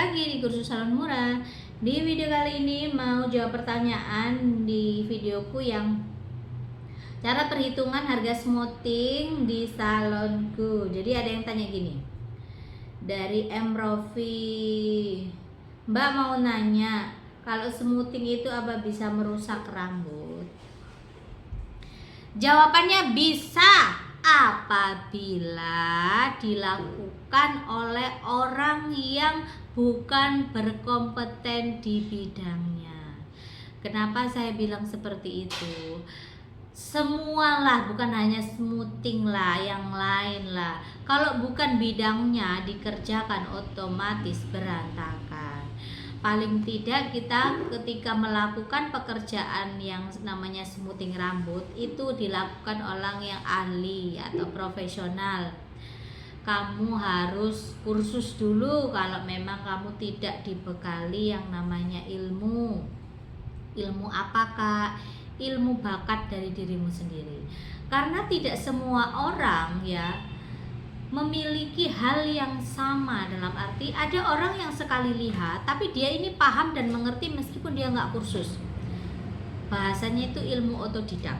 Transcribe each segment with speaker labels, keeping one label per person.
Speaker 1: lagi di Kursus Salon Murah. Di video kali ini mau jawab pertanyaan di videoku yang cara perhitungan harga smoothing di salonku. Jadi ada yang tanya gini, dari M. Rofi, Mbak mau nanya, kalau smoothing itu apa bisa merusak rambut? Jawabannya bisa apabila dilakukan oleh orang yang bukan berkompeten di bidangnya. Kenapa saya bilang seperti itu? Semualah, bukan hanya smoothing lah, yang lain lah. Kalau bukan bidangnya dikerjakan otomatis berantakan. Paling tidak kita ketika melakukan pekerjaan yang namanya smoothing rambut itu dilakukan orang yang ahli atau profesional. Kamu harus kursus dulu kalau memang kamu tidak dibekali yang namanya ilmu. Ilmu apakah? Ilmu bakat dari dirimu sendiri. Karena tidak semua orang ya memiliki hal yang sama, dalam arti ada orang yang sekali lihat tapi dia ini paham dan mengerti meskipun dia nggak kursus. Bahasanya itu ilmu otodidak.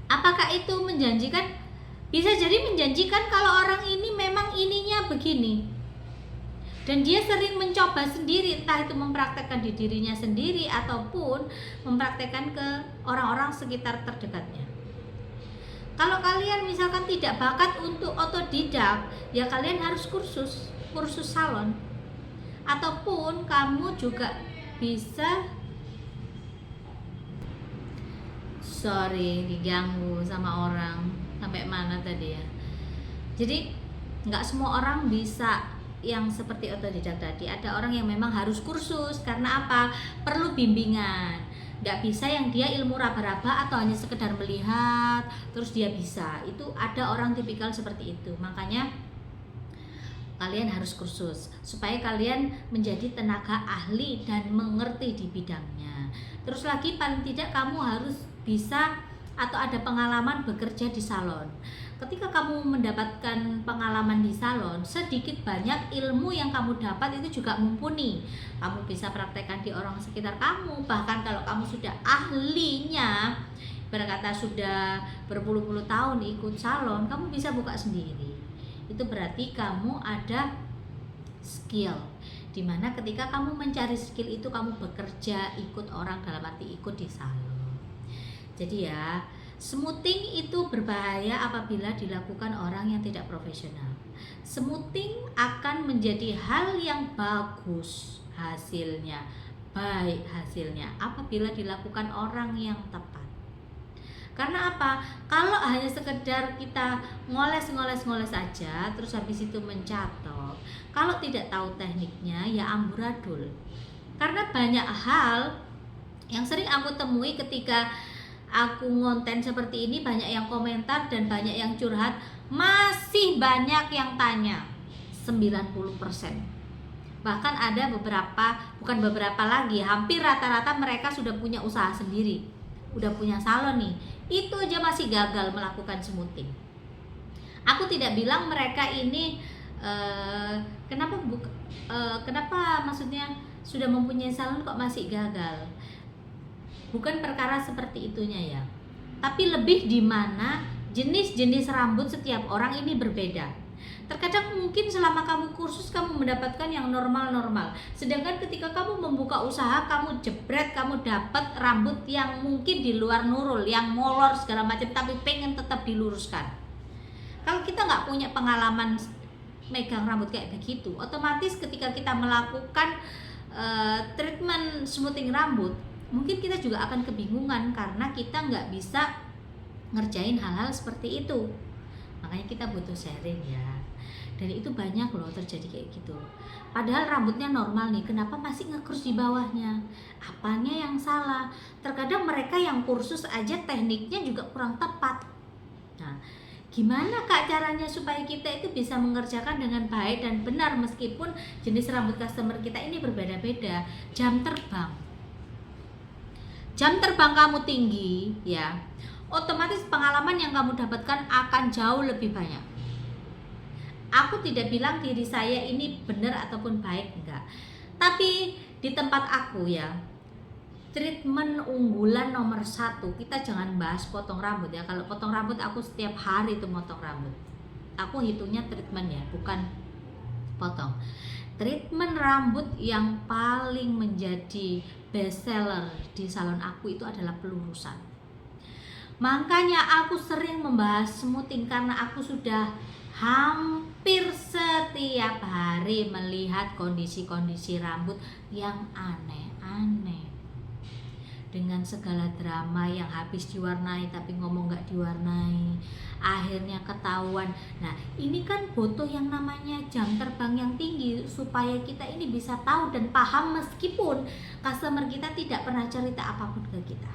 Speaker 1: Apakah itu menjanjikan? Bisa jadi menjanjikan kalau orang ini memang ininya begini dan dia sering mencoba sendiri, entah itu mempraktekkan di dirinya sendiri ataupun mempraktekkan ke orang-orang sekitar terdekatnya. Kalau kalian misalkan tidak bakat untuk otodidak, ya kalian harus kursus salon. Ataupun kamu juga bisa diganggu sama orang. Sampai mana tadi ya? Jadi nggak semua orang bisa yang seperti otodidak tadi. Ada orang yang memang harus kursus, karena apa? Perlu bimbingan. Nggak bisa yang dia ilmu raba-raba atau hanya sekedar melihat terus dia bisa. Itu ada orang tipikal seperti itu. Makanya kalian harus kursus supaya kalian menjadi tenaga ahli dan mengerti di bidangnya. Terus lagi paling tidak kamu harus bisa atau ada pengalaman bekerja di salon. Ketika kamu mendapatkan pengalaman di salon, sedikit banyak ilmu yang kamu dapat itu juga mumpuni. Kamu bisa praktekkan di orang sekitar kamu. Bahkan kalau kamu sudah ahlinya, berkata sudah berpuluh-puluh tahun ikut salon, kamu bisa buka sendiri. Itu berarti kamu ada skill. Dimana ketika kamu mencari skill itu, kamu bekerja ikut orang, dalam arti ikut di salon. Jadi ya, smoothing itu berbahaya apabila dilakukan orang yang tidak profesional. Smoothing akan menjadi hal yang bagus hasilnya, baik hasilnya apabila dilakukan orang yang tepat. Karena apa? Kalau hanya sekedar kita ngoles aja, terus habis itu mencatok, kalau tidak tahu tekniknya ya amburadul. Karena banyak hal yang sering aku temui ketika aku ngonten seperti ini, banyak yang komentar dan banyak yang curhat, masih banyak yang tanya 90%. Bahkan ada bukan beberapa lagi, hampir rata-rata mereka sudah punya usaha sendiri, udah punya salon nih, itu aja masih gagal melakukan smoothing. Aku tidak bilang mereka ini kenapa maksudnya sudah mempunyai salon kok masih gagal. Bukan perkara seperti itunya ya, tapi lebih di mana jenis-jenis rambut setiap orang ini berbeda. Terkadang mungkin selama kamu kursus kamu mendapatkan yang normal-normal, sedangkan ketika kamu membuka usaha, kamu jebret, kamu dapat rambut yang mungkin di luar nurul, yang molor segala macam, tapi pengen tetap diluruskan. Kalau kita nggak punya pengalaman megang rambut kayak begitu, otomatis ketika kita melakukan treatment smoothing rambut, mungkin kita juga akan kebingungan karena kita nggak bisa ngerjain hal-hal seperti itu. Makanya kita butuh sharing ya. Dan itu banyak loh terjadi kayak gitu. Padahal rambutnya normal nih, kenapa masih ngekrus di bawahnya? Apanya yang salah? Terkadang mereka yang kursus aja tekniknya juga kurang tepat. Nah, gimana Kak caranya supaya kita itu bisa mengerjakan dengan baik dan benar meskipun jenis rambut customer kita ini berbeda-beda? Jam terbang kamu tinggi ya, otomatis pengalaman yang kamu dapatkan akan jauh lebih banyak. Aku tidak bilang diri saya ini benar ataupun baik, enggak. Tapi di tempat aku ya, treatment unggulan nomor satu, kita jangan bahas potong rambut ya. Kalau potong rambut aku setiap hari itu potong rambut. Aku hitungnya treatment ya, bukan potong. Treatment rambut yang paling menjadi best seller di salon aku itu adalah pelurusan. Makanya aku sering membahas smoothing karena aku sudah hampir setiap hari melihat kondisi-kondisi rambut yang aneh-aneh, dengan segala drama yang habis diwarnai tapi ngomong gak diwarnai, akhirnya ketahuan. Nah ini kan butuh yang namanya jam terbang yang tinggi supaya kita ini bisa tahu dan paham meskipun customer kita tidak pernah cerita apapun ke kita.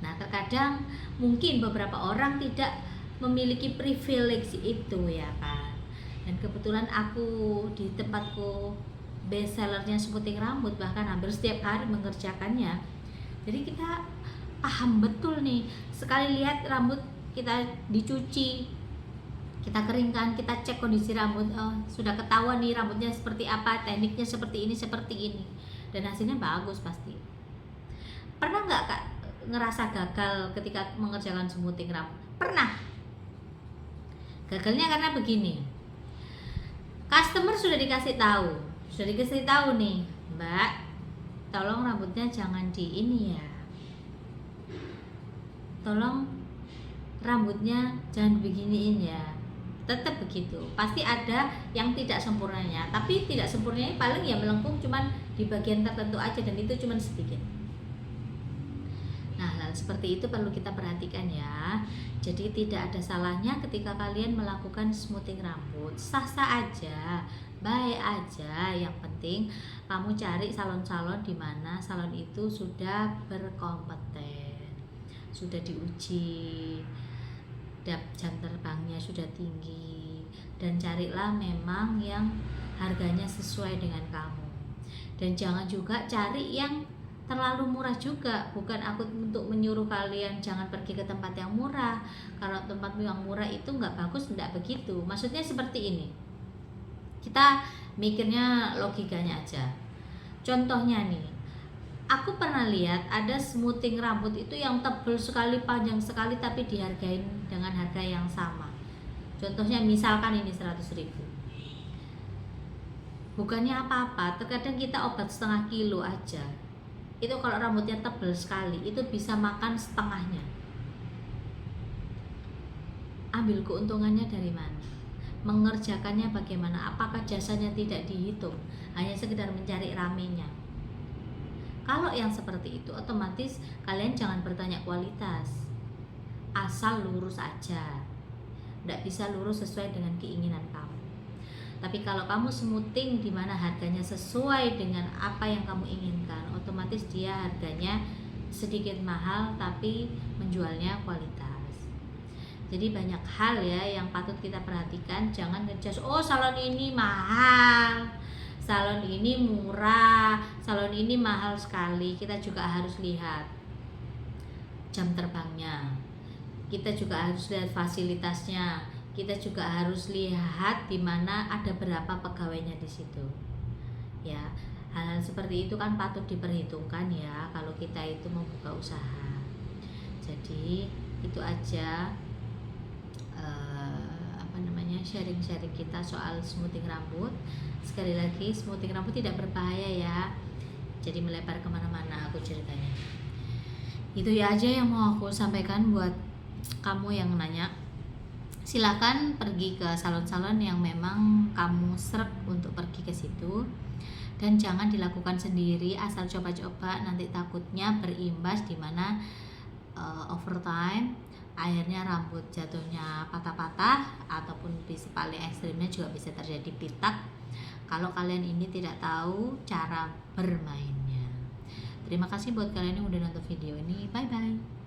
Speaker 1: Nah terkadang mungkin beberapa orang tidak memiliki privilege itu ya kan. Dan kebetulan aku di tempatku best sellernya smoothing rambut, bahkan hampir setiap hari mengerjakannya. Jadi kita paham betul nih, sekali lihat rambut kita dicuci, kita keringkan, kita cek kondisi rambut, oh, sudah ketahuan nih rambutnya seperti apa, tekniknya seperti ini, dan hasilnya bagus pasti. Pernah nggak Kak ngerasa gagal ketika mengerjakan smoothing rambut? Pernah. Gagalnya karena begini, customer sudah dikasih tahu nih, Mbak, tolong rambutnya jangan di ini ya, tolong rambutnya jangan beginiin ya. Tetap begitu, pasti ada yang tidak sempurnanya, tapi tidak sempurnanya paling ya melengkung cuman di bagian tertentu aja, dan itu cuman sedikit. Nah, hal seperti itu perlu kita perhatikan ya. Jadi tidak ada salahnya ketika kalian melakukan smoothing rambut, sah-sah aja, baik aja. Yang penting kamu cari salon-salon di mana salon itu sudah berkompeten, sudah diuji, jam terbangnya sudah tinggi, dan carilah memang yang harganya sesuai dengan kamu. Dan jangan juga cari yang terlalu murah juga. Bukan aku untuk menyuruh kalian jangan pergi ke tempat yang murah. Kalau tempat yang murah itu nggak bagus, nggak begitu. Maksudnya seperti ini, kita mikirnya logikanya aja. Contohnya nih, aku pernah lihat ada smoothing rambut itu yang tebal sekali, panjang sekali, tapi dihargain dengan harga yang sama. Contohnya misalkan ini 100.000. Bukannya apa-apa, terkadang kita obat setengah kilo aja, itu kalau rambutnya tebal sekali itu bisa makan setengahnya. Ambil keuntungannya dari mana? Mengerjakannya bagaimana? Apakah jasanya tidak dihitung, hanya sekedar mencari ramenya? Kalau yang seperti itu, otomatis kalian jangan bertanya kualitas, asal lurus aja. Tidak bisa lurus sesuai dengan keinginan kamu. Tapi kalau kamu smoothing di mana harganya sesuai dengan apa yang kamu inginkan, otomatis dia harganya sedikit mahal tapi menjualnya kualitas. Jadi banyak hal ya yang patut kita perhatikan. Jangan ngejudge, oh salon ini mahal, salon ini murah, salon ini mahal sekali. Kita juga harus lihat jam terbangnya, kita juga harus lihat fasilitasnya, kita juga harus lihat di mana ada berapa pegawainya di situ. Ya, hal-hal seperti itu kan patut diperhitungkan ya kalau kita itu membuka usaha. Jadi itu aja sharing-sharing kita soal smoothing rambut. Sekali lagi, smoothing rambut tidak berbahaya ya. Jadi melebar kemana-mana aku ceritanya. Itu ya aja yang mau aku sampaikan buat kamu yang nanya. Silakan pergi ke salon-salon yang memang kamu seret untuk pergi ke situ, dan jangan dilakukan sendiri asal coba-coba, nanti takutnya berimbas di mana overtime akhirnya rambut jatuhnya patah-patah, ataupun bisa paling ekstrimnya juga bisa terjadi pitak kalau kalian ini tidak tahu cara bermainnya. Terima kasih buat kalian yang udah nonton video ini. Bye bye.